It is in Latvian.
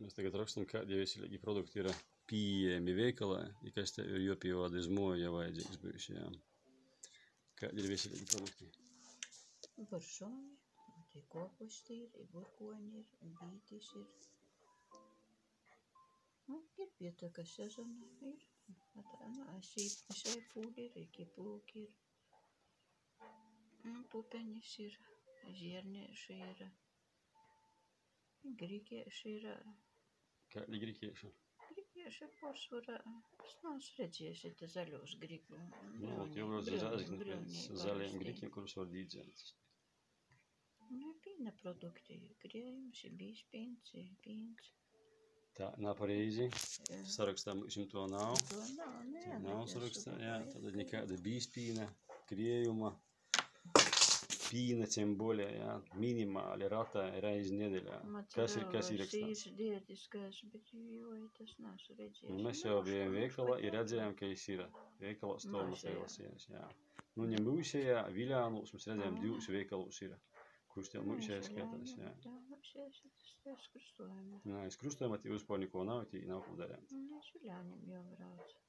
Mēs tagad rakstam, kādi veselīgi produkti ir pieejami veikalā, ja kas tev ir jāpievāda uz moju, ja vajadzīgs bijuši, jā. Kādi ir veselīgi produkti? Boršoni, tie kopūsti ir, burkoņi ir, bītis ir. Nu, ir pietaka sezona ir. Šeipūļi ir, kiplūki ir. Pupeņas ir, žiernieši ir. Grikieši ir. Kādi grikieši? Grikieši pārsvarā. Es neesmu redzējis te zaļos griku. Jau redzēsim pēc zaļiem grikiem, kurus var dīdzēt. Pīna produkti. Griejums, bīspīns, pīns. Tā, nav pareizi. Sarakstā mums to nav. To nav, nē. Nav sarakstā, jā. Tad nekāda bīspīna, griejuma. Pīna cemboļa, jā, minimāli ratā reizi nedēļā. Kas ir rakstāts? Šīs dietiskās, bet tas neesmu redzējis. Mēs jau bijām veikalā, ir redzējām, ka jis ir veikalā stolmas ielasījās, jā. Nu, ja mūsējā Viļānūs mēs redzējām 2 veikalūs ir, kurš tev mūsējā skatās, jā. Jā, mūsējā tas krustojumā. Nā, es krustojumā tī uzpār neko nav, tī nav ko darēt. Es Viļānim jau braucu.